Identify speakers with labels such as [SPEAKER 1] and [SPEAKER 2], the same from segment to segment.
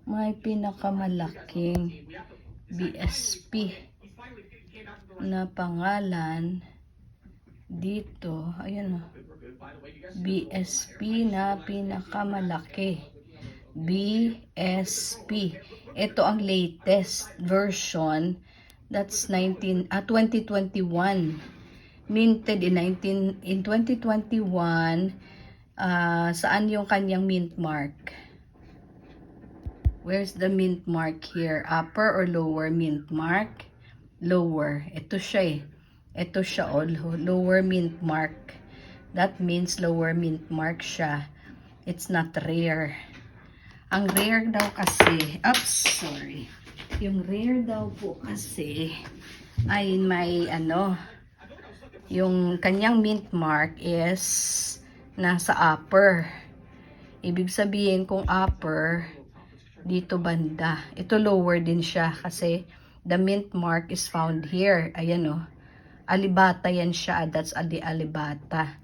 [SPEAKER 1] may pinakamalaking BSP na pangalan dito. Ayan o. BSP na pinakamalaki. BSP. Ito ang latest version. That's 2021. Minted in 2021. Saan yung kanyang mint mark? Where's the mint mark here? Upper or lower mint mark? Lower. Ito siya eh. Ito siya, lower mint mark. That means lower mint mark siya. It's not rare. Ang rare daw kasi, sorry. Yung rare daw po kasi ay may yung kanyang mint mark is nasa upper. Ibig sabihin kung upper, dito banda. Ito lower din siya kasi the mint mark is found here. Ayan o. Alibata yan siya. That's alibata.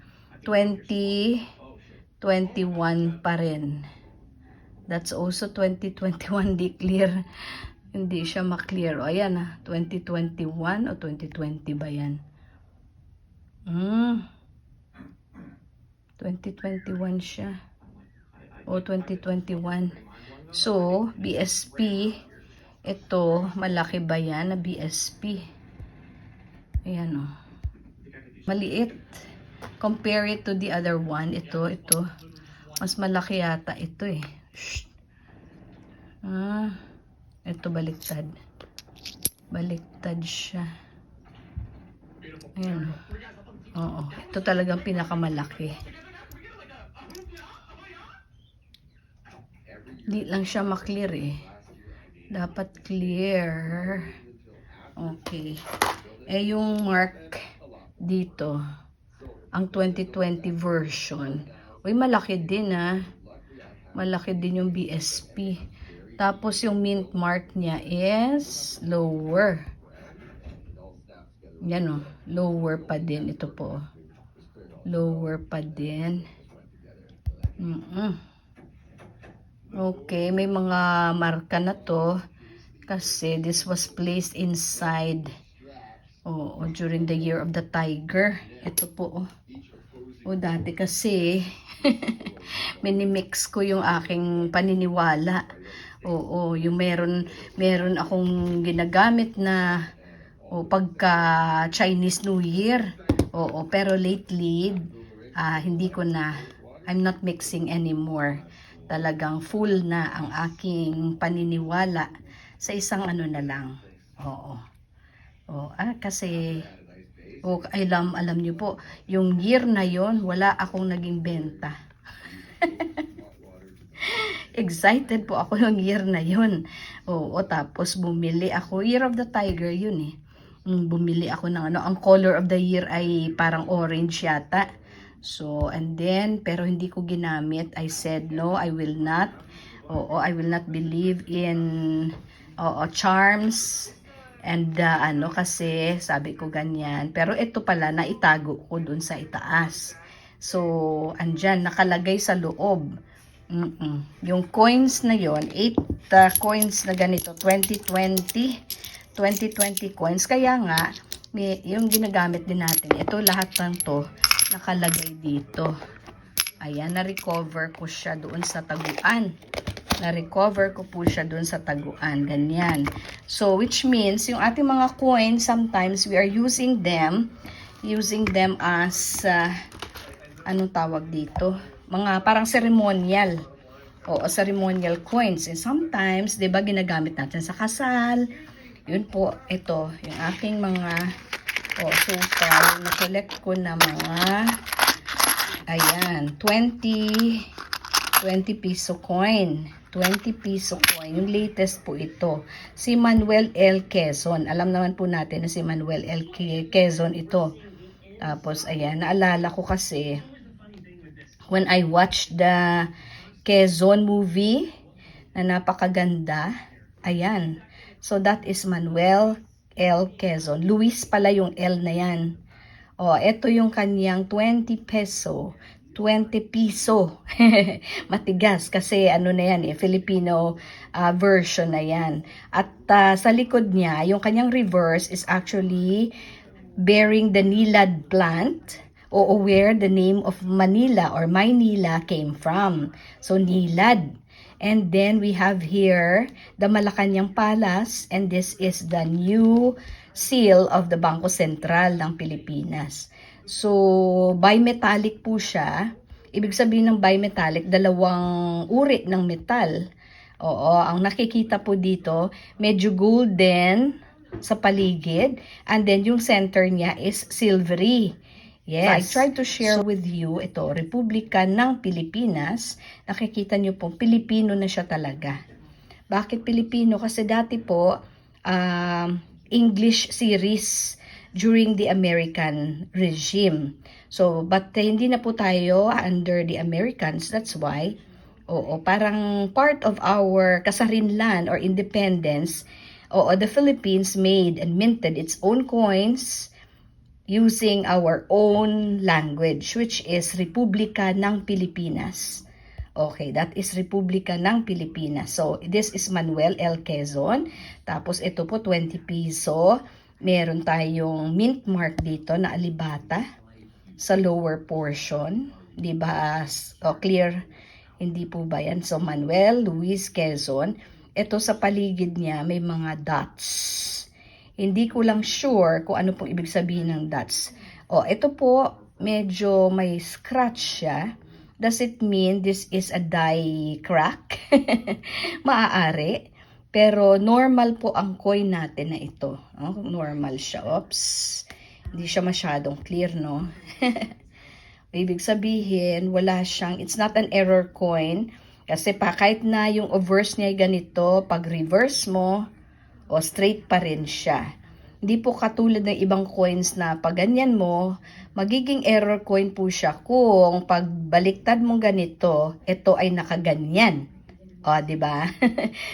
[SPEAKER 1] 2021 pa rin. That's also 2021. Di clear. Hindi siya maklear. O ayan 2021 o 2020 ba yan? 2021 siya. O 2021. So, BSP, ito, malaki ba yan na BSP? Ayan o. Maliit. Compare it to the other one. Ito. Mas malaki yata ito eh. Ito baliktad. Baliktad siya. Ayan. Oo. Ito talagang pinakamalaki. Di lang siya maklear eh. Dapat clear. Okay. Yung mark dito, ang 2020 version, malaki din malaki din yung BSP. Tapos yung mint mark niya is lower. Yan o, lower pa din. Ito po. Lower pa din. Okay, may mga marka na to kasi this was placed inside during the year of the tiger. Ito po dati kasi minimix ko yung aking paniniwala. Yung meron akong ginagamit na pagka Chinese New Year. Pero lately hindi ko na, I'm not mixing anymore. Talagang full na ang aking paniniwala sa isang na lang. Kasi alam niyo po, yung year na yon wala akong naging benta. Excited po ako yung year na yon. Tapos bumili ako, Year of the Tiger yun eh. Bumili ako ng ang color of the year ay parang orange yata. So, and then, pero hindi ko ginamit. I said, no, I will not. I will not believe in charms. And, kasi, sabi ko ganyan. Pero ito pala, naitago ko dun sa itaas. So, andyan, nakalagay sa loob. Yung coins na yon 8 coins na ganito, 2020 coins. Kaya nga, yung ginagamit din natin, ito lahat ng to, nakalagay dito. Ayan, na-recover ko siya doon sa taguan. Na-recover ko po siya doon sa taguan. Ganyan. So, which means, yung ating mga coins, sometimes we are using them as, anong tawag dito? Mga parang ceremonial. Ceremonial coins. And sometimes, di ba, ginagamit natin sa kasal. Yun po, ito, yung aking mga so far, na-collect ko na mga, ayan, 20 piso coin. 20 piso coin. Yung latest po ito. Si Manuel L. Quezon. Alam naman po natin na si Manuel L. Quezon ito. Tapos, ayan, naalala ko kasi, when I watched the Quezon movie, na napakaganda, ayan. So, that is Manuel L. Quezon. Luis pala yung L na yan. Ito yung kanyang 20 peso 20 piso. Matigas kasi ano na yan Filipino version na yan. At sa likod niya, yung kanyang reverse is actually bearing the Nilad plant o where the name of Manila or Maynila came from. So Nilad. And then we have here the Malacanang Palace, and this is the new seal of the Bangko Sentral ng Pilipinas. So, bimetallic po siya. Ibig sabihin ng bimetallic, dalawang uri ng metal. Oo, ang nakikita po dito, medyo golden sa paligid, and then yung center niya is silvery. Yes. So, I tried to share with you ito, Republika ng Pilipinas. Nakikita nyo po, Pilipino na siya talaga. Bakit Pilipino? Kasi dati po, English series during the American regime. So, but hindi na po tayo under the Americans. That's why, parang part of our kasarinlan or independence, the Philippines made and minted its own coins using our own language, which is Republika ng Pilipinas. Okay, that is Republika ng Pilipinas. So, this is Manuel L. Quezon. Tapos, ito po, 20 piso. Meron tayong mint mark dito na alibata sa lower portion. Diba? Clear? Hindi po ba yan? So, Manuel Luis Quezon. Ito sa paligid niya, may mga dots. Hindi ko lang sure kung ano pong ibig sabihin ng dots. Ito po, medyo may scratch siya. Does it mean this is a die crack? Maaari. Pero normal po ang coin natin na ito. Normal siya. Oops. Hindi siya masyadong clear, no? Ibig sabihin, wala siyang, it's not an error coin. Kasi kahit na yung obverse niya ay ganito, pag reverse mo, straight pa rin siya. Hindi po katulad ng ibang coins na pag ganyan mo, magiging error coin po siya kung pag baliktad mo ganito, ito ay nakaganyan. Diba?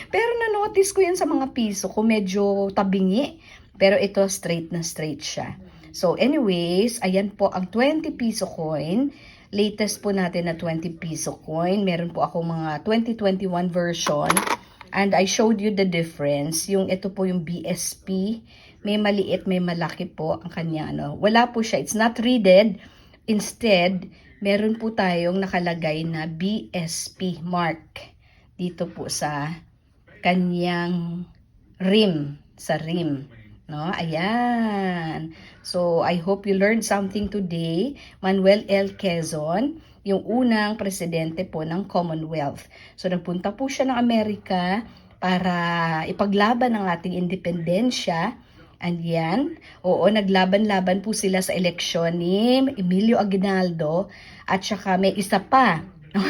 [SPEAKER 1] Pero na-notice ko yan sa mga piso ko, medyo tabingi. Pero ito straight na straight siya. So anyways, ayan po ang 20 piso coin. Latest po natin na 20 piso coin. Meron po ako mga 2021 version. And I showed you the difference. Yung ito po yung BSP. May maliit, may malaki po ang kanya. Wala po siya. It's not readed. Instead, meron po tayong nakalagay na BSP mark. Dito po sa kanyang rim. Sa rim. Ayan. So, I hope you learned something today. Manuel L. Quezon, yung unang presidente po ng Commonwealth. So, nagpunta po siya ng Amerika para ipaglaban ang ating independensya. And yan, naglaban-laban po sila sa eleksyon ni Emilio Aguinaldo. At saka may isa pa.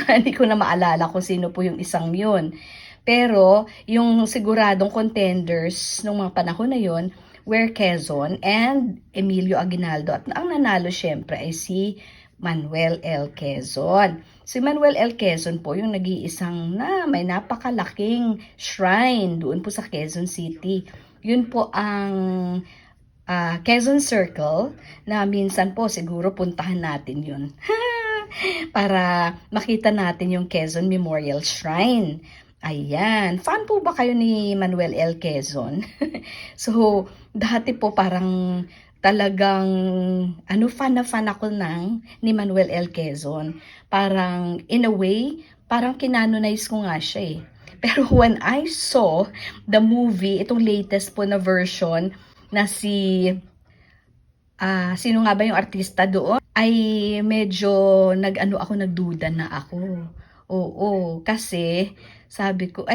[SPEAKER 1] Hindi ko na maalala kung sino po yung isang yun. Pero, yung siguradong contenders nung mga panahon na yun, were Quezon and Emilio Aguinaldo. At ang nanalo syempre ay si Manuel L. Quezon. Si Manuel L. Quezon po yung nag-iisang may napakalaking shrine doon po sa Quezon City. Yun po ang Quezon Circle na minsan po siguro puntahan natin yun. Para makita natin yung Quezon Memorial Shrine. Ayan. Fan po ba kayo ni Manuel L. Quezon? So, dati po parang talagang, fan na fan ako ni Manuel L. Quezon. Parang, in a way, parang kinanonize ko nga siya eh. Pero when I saw the movie, itong latest po na version, na sino nga ba yung artista doon? Ay medyo nagduda na ako. Kasi sabi ko,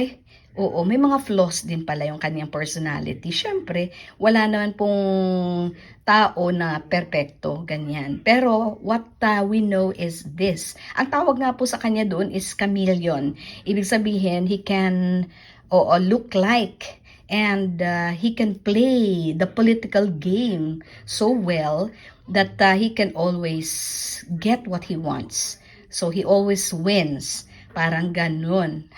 [SPEAKER 1] may mga flaws din pala yung kanyang personality. Siyempre, wala naman pong tao na perpekto, ganyan. Pero, what we know is this. Ang tawag nga po sa kanya doon is chameleon. Ibig sabihin, he can look like and he can play the political game so well that he can always get what he wants. So, he always wins. Parang ganun.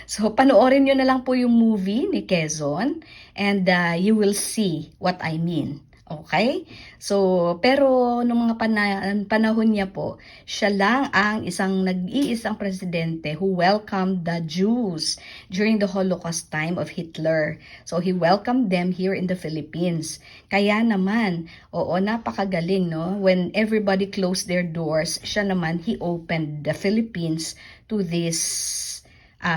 [SPEAKER 1] So, panoorin nyo na lang po yung movie ni Quezon and you will see what I mean. Okay? So, pero nung mga panahon niya po, siya lang ang nag-iisang presidente who welcomed the Jews during the Holocaust time of Hitler. So, he welcomed them here in the Philippines. Kaya naman, oo, napakagaling, no? When everybody closed their doors, siya naman, he opened the Philippines to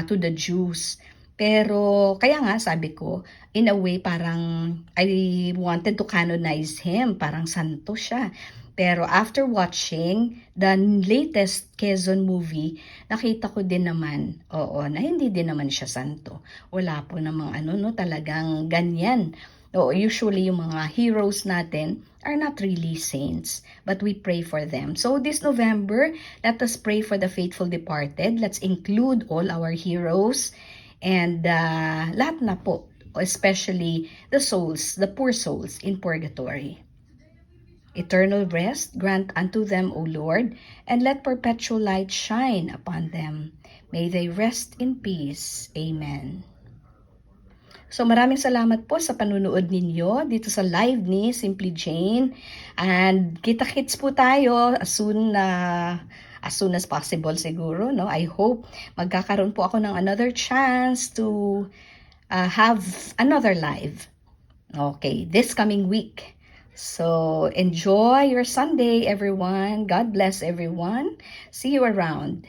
[SPEAKER 1] to the Jews. Pero, kaya nga, sabi ko, in a way, parang I wanted to canonize him. Parang santo siya. Pero after watching the latest Quezon movie, nakita ko din naman, oo, na hindi din naman siya santo. Wala po namang no, talagang ganyan. Oo, usually yung mga heroes natin are not really saints, but we pray for them. So this November, let us pray for the faithful departed. Let's include all our heroes and lahat na po, especially the souls, the poor souls in purgatory. Eternal rest grant unto them, O Lord, and let perpetual light shine upon them. May they rest in peace. Amen. So maraming salamat po sa panunood ninyo dito sa live ni Simply Jane. And kita-kits po tayo as soon as possible siguro, no? I hope magkakaroon po ako ng another chance to have another live. Okay, this coming week. So enjoy your Sunday, everyone. God bless everyone. See you around.